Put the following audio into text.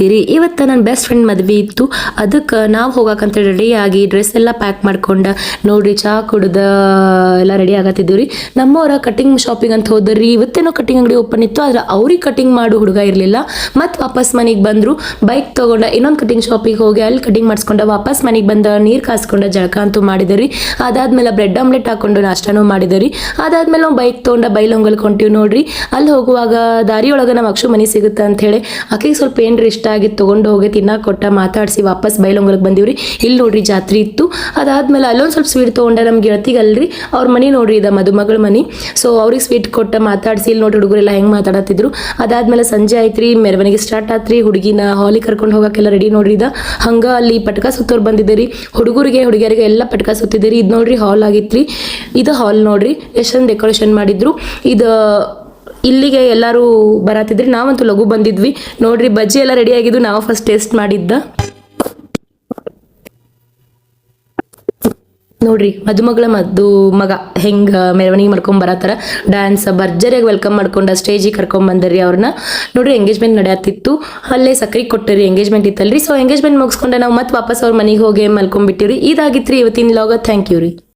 ಮಾಡಾಕತ್ತೀರಿ? ಇವತ್ತು ನನ್ನ best friend ಮದ್ವೆ ಇತ್ತು, ಅದಕ್ಕೆ ನಾವು ಹೋಗಾಕಂತ ರೆಡಿ ಆಗಿ ಡ್ರೆಸ್ ಎಲ್ಲ ಪ್ಯಾಕ್ ಮಾಡ್ಕೊಂಡ ನೋಡ್ರಿ ಚಾ ಕುಡ್ದ ಎಲ್ಲ ರೆಡಿ ಆಗತ್ತಿದ್ದೀವಿ. ನಮ್ಮವರ ಕಟಿಂಗ್ ಶಾಪಿಂಗ್ ಅಂತ ಹೋದ್ರಿ. ಇವತ್ತೇನೋ ಕಟಿಂಗ್ ಅಂಗಡಿ ಓಪನ್ ಇತ್ತು, ಆದ್ರೆ ಅವ್ರಿಗೆ ಕಟಿಂಗ್ ಮಾಡು ಹುಡುಗ ಇರಲಿಲ್ಲ. ಮತ್ತೆ ವಾಪಸ್ ಮನೆಗೆ ಬಂದ್ರು, ಬೈಕ್ ತಗೊಂಡ ಇನ್ನೊಂದು ಕಟಿಂಗ್ ಶಾಪಿಗೆ ಹೋಗಿ ಅಲ್ಲಿ ಕಟಿಂಗ್ ಮಾಡಿಸ್ಕೊಂಡ ವಾಪಸ್ ಮನೆಗೆ ಬಂದ ನೀರು ಕಾಸ್ಕೊಂಡ ಜಳಕ ಅಂತೂ ಮಾಡಿದರಿ. ಅದಾದ್ಮೇಲೆ ಬ್ರೆಡ್ ಆಮ್ಲೆಟ್ ಹಾಕೊಂಡು ನಾಷ್ಟಾನೂ ಮಾಡಿದರಿ. ಅದಾದ್ಮೇಲೆ ನಾವು ಬೈಕ್ ತಗೊಂಡ ಬೈಲೊಂಗಲ್ ಕೊಂತೀವಿ ನೋಡ್ರಿ. ಅಲ್ಲಿ ಹೋಗುವಾಗ ದಾರಿಯೊಳಗೆ ನಮ್ಮ ಅಕ್ಷು ಮನೆ ಸಿಗುತ್ತೆ ಅಂತ ಹೇಳಿ ಆಕೆಗೆ ಸ್ವಲ್ಪ ಏನ್ರಿ ಇಷ್ಟ ಆಗಿತ್ತು ತಗೊಂಡು ಹೋಗಿ ತಿನ್ನಕ್ಕೆ ಕೊಟ್ಟ ಮಾತಾಡಿಸಿ ವಾಪಸ್ ಬೈಲೊಂಗಲ್ಗೆ ಬಂದಿವ್ರಿ. ಇಲ್ಲಿ ನೋಡ್ರಿ ಜಾತ್ರೆ ಇತ್ತು. ಅದಾದ್ಮೇಲೆ ಅಲ್ಲೊಂದು ಸ್ವಲ್ಪ ಸ್ವೀಟ್ ತೊಗೊಂಡ ನಮ್ಮ ಗೆಳತಿಗಲ್ರಿ ಅವ್ರ ಮನೆ ನೋಡ್ರಿ ಇದ ಮದುಮಗಳ ಮನೆ. ಸೊ ಅವ್ರಿಗೆ ಸ್ವೀಟ್ ಕೊಟ್ಟ ಮಾತಾಡಿಸಿ ಇಲ್ಲಿ ನೋಡ್ರಿ ಹುಡುಗರೆಲ್ಲ ಹೆಂಗೆ ಮಾತಾಡತ್ತಿದ್ರು. ಅದಾದ್ಮೇಲೆ ಸಂಜೆ ಆಯ್ತ್ರಿ, ಮೆರವಣಿಗೆ ಸ್ಟಾರ್ಟ್ ಆತ್ರಿ. ಹುಡುಗಿನ ಹಾಲಿಗೆ ಕರ್ಕೊಂಡು ಹೋಗಕ್ಕೆಲ್ಲ ರೆಡಿ ನೋಡ್ರಿ. ಹಂಗ ಅಲ್ಲಿ ಪಟಕ ಸುತ್ತೋರು ಬಂದಿದ್ದೀರಿ. ಹುಡುಗರಿಗೆ ಹುಡುಗಿಯರಿಗೆ ಎಲ್ಲ ಪಟಕ ಸುತ್ತಿದ್ದೀರಿ. ಇದು ನೋಡ್ರಿ ಹಾಲ್ ಆಗಿತ್ರಿ. ಇದು ಹಾಲ್ ನೋಡ್ರಿ ಎಷ್ಟು ಚಂದ ಡೆಕೋರೇಷನ್ ಮಾಡಿದ್ರು. ಇದು ಇಲ್ಲಿಗೆ ಎಲ್ಲರೂ ಬರತ್ತಿದ್ರಿ. ನಾವಂತೂ ಲಘು ಬಂದಿದ್ವಿ ನೋಡ್ರಿ. ಬಜ್ಜಿ ಎಲ್ಲ ರೆಡಿ ಆಗಿದ್ದು, ನಾವು ಫಸ್ಟ್ ಟೇಸ್ಟ್ ಮಾಡಿದ್ದ ನೋಡ್ರಿ. ಮದುಮಗಳ ಮಗ ಹೆಂಗ ಮೆರವಣಿಗೆ ಮಾಡ್ಕೊಂಡ್ ಬರತ್ತಾರ, ಡ್ಯಾನ್ಸ್ ಭರ್ಜರಿಯಾಗಿ ವೆಲ್ಕಮ್ ಮಾಡ್ಕೊಂಡ ಸ್ಟೇಜಿಗೆ ಕರ್ಕೊಂಡ್ ಬಂದರಿ ಅವ್ರನ್ನ ನೋಡ್ರಿ. ಎಂಗೇಜ್ಮೆಂಟ್ ನಡೆಯತ್ತಿತ್ತು, ಅಲ್ಲೇ ಸಕ್ರಿ ಕೊಟ್ಟರಿ. ಎಂಗೇಜ್ಮೆಂಟ್ ಇತ್ತಲ್ರಿ. ಸೊ ಎಂಗೇಜ್ಮೆಂಟ್ ಮುಗಿಸ್ಕೊಂಡ ನಾವು ಮತ್ತೆ ವಾಪಸ್ ಅವ್ರ ಮನೆಗೆ ಹೋಗಿ ಮಲ್ಕೊಂಡ್ಬಿಟ್ಟಿವ್ರಿ. ಇದಾಗಿತ್ರಿ ಇವತ್ತಿನ ಲಾಗ. ಥ್ಯಾಂಕ್ ಯು ರೀ.